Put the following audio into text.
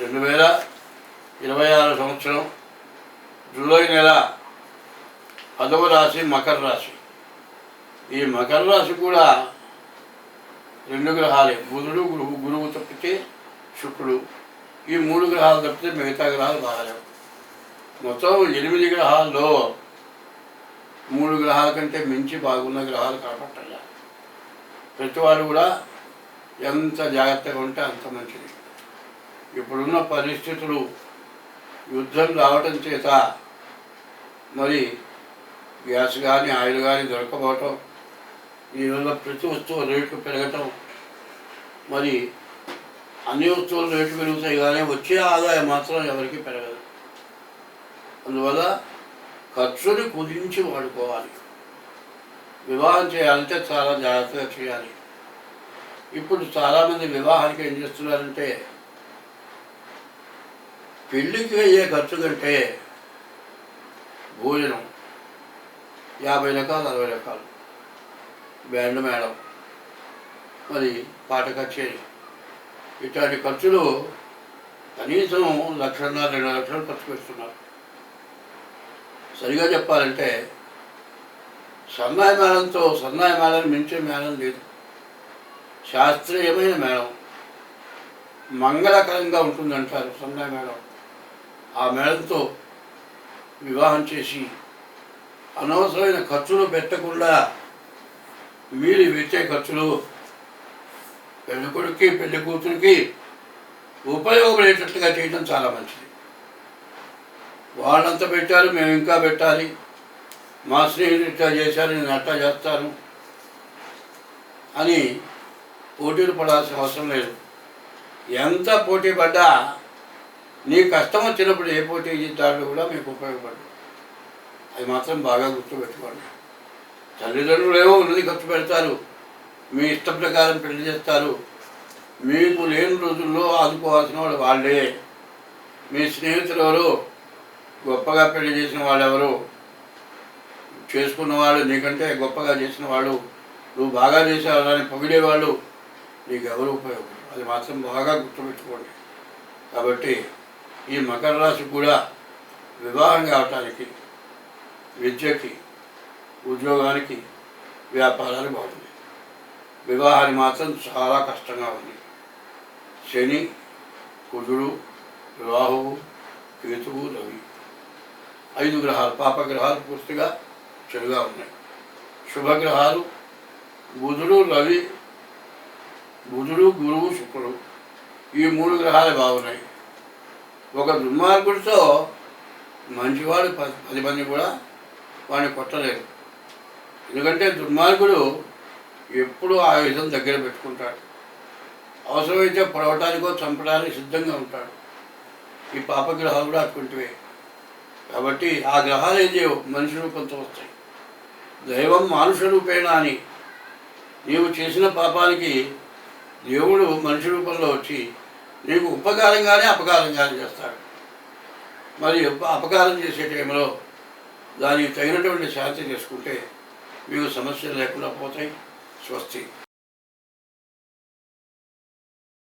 2026 సంవత్సరం జూలై నెల 10వ రాశి మకర రాశి. ఈ మకర రాశి కూడా 2 గ్రహాలే, బుధుడు గురువు తప్పితే శుక్రుడు. ఈ 3 గ్రహాలు తప్పితే మిగతా గ్రహాలు బాగాలేవు. మొత్తం 8 గ్రహాల్లో 3 గ్రహాల కంటే మించి బాగున్న గ్రహాలు కనపట్టాలి. ప్రతి వారు కూడా ఎంత జాగ్రత్తగా ఉంటే అంత మంచిది. ఇప్పుడున్న పరిస్థితులు యుద్ధం రావటం చేత మరి గ్యాస్ కానీ ఆయిల్ కానీ దొరకపోవటం, ఈవల్ల ప్రతి వస్తువు రేట్లు పెరగటం, మరి అన్ని వస్తువులు రేట్లు పెరుగుతాయి కానీ వచ్చే ఆదాయం మాత్రం ఎవరికి పెరగదు. అందువల్ల ఖర్చుని కుదించి వాడుకోవాలి. వివాహం చేయాలంటే చాలా జాగ్రత్తగా చేయాలి. ఇప్పుడు చాలామంది వివాహానికి ఏం చేస్తున్నారంటే పెళ్ళికి అయ్యే ఖర్చు కంటే భోజనం 50 రకాలు 60 రకాలు, బ్యాండ్ మేళం, మరి పాట కచేరీ, ఇట్లాంటి ఖర్చులు కనీసం 1,50,000 2 లక్షలు ఖర్చు పెడుతున్నారు. సరిగా చెప్పాలంటే సన్నాయి మేళాన్ని మించే మేళం లేదు. శాస్త్రీయమైన మేళం, మంగళకరంగా ఉంటుందంటారు సన్నాయి మేళం. ఆ మేళంతో వివాహం చేసి అనవసరమైన ఖర్చులు పెట్టకుండా మీరు పెట్టే ఖర్చులు పెళ్లి కొడుక్కి పెళ్లి కూతురికి ఉపయోగపడేటట్టుగా చేయడం చాలా మంచిది. వాళ్ళంతా పెట్టారు, మేము ఇంకా పెట్టాలి, మా స్నేహితులు ఇట్లా చేశారు, నేను అట్లా చేస్తాను అని పోటీలు పడాల్సిన అవసరం లేదు. ఎంత పోటీ పడ్డా నీ కష్టం వచ్చినప్పుడు ఏ పోటీ దాంట్లో కూడా మీకు ఉపయోగపడదు. అది మాత్రం బాగా గుర్తుపెట్టుకోండి. తల్లిదండ్రులు ఏమో ఉన్నది ఖర్చు పెడతారు, మీ ఇష్ట ప్రకారం పెళ్లి చేస్తారు. మీకు లేని రోజుల్లో ఆదుకోవాల్సిన వాళ్ళు వాళ్ళే. మీ స్నేహితులు ఎవరు, గొప్పగా పెళ్లి చేసిన వాళ్ళెవరు, చేసుకున్నవాళ్ళు నీకంటే గొప్పగా చేసిన వాళ్ళు, నువ్వు బాగా చేసావు అని పొగిడేవాళ్ళు నీకు ఎవరు ఉపయోగపడరు. అది మాత్రం బాగా గుర్తుపెట్టుకోండి. కాబట్టి ఈ మకర రాశి కూడా వివాహం కావటానికి, విద్యకి, ఉద్యోగానికి, వ్యాపారానికి బాగుంది. వివాహానికి మాత్రం చాలా కష్టంగా ఉంది. శని, కుజుడు, రాహువు, కేతువు, రవి 5 గ్రహాలు, పాపగ్రహాలు పూర్తిగా చెడుగా ఉన్నాయి. శుభగ్రహాలు బుధుడు, రవి, గురువు, శుక్రుడు, ఈ 3 గ్రహాలు బాగున్నాయి. ఒక దుర్మార్గుడితో మంచివాడు 10 మంది కూడా వాడిని కొట్టలేరు. ఎందుకంటే దుర్మార్గుడు ఎప్పుడూ ఆయుధం దగ్గర పెట్టుకుంటాడు, అవసరమైతే పొడవటానికో చంపడానికి సిద్ధంగా ఉంటాడు. ఈ పాపగ్రహాలు కూడా అటువంటివే. కాబట్టి ఆ గ్రహాలు ఏది మనిషి రూపంతో వస్తాయి. దైవం మానుష రూపేణ అని నీవు చేసిన పాపానికి దేవుడు మనిషి రూపంలో వచ్చి నీకు ఉపకారంగానే అపకారంగానే చేస్తాడు. మరి అపకారం చేసే టైంలో దానికి తగినటువంటి శాంతి చేసుకుంటే మీకు సమస్యలు లేకుండా పోతాయి. స్వస్తి.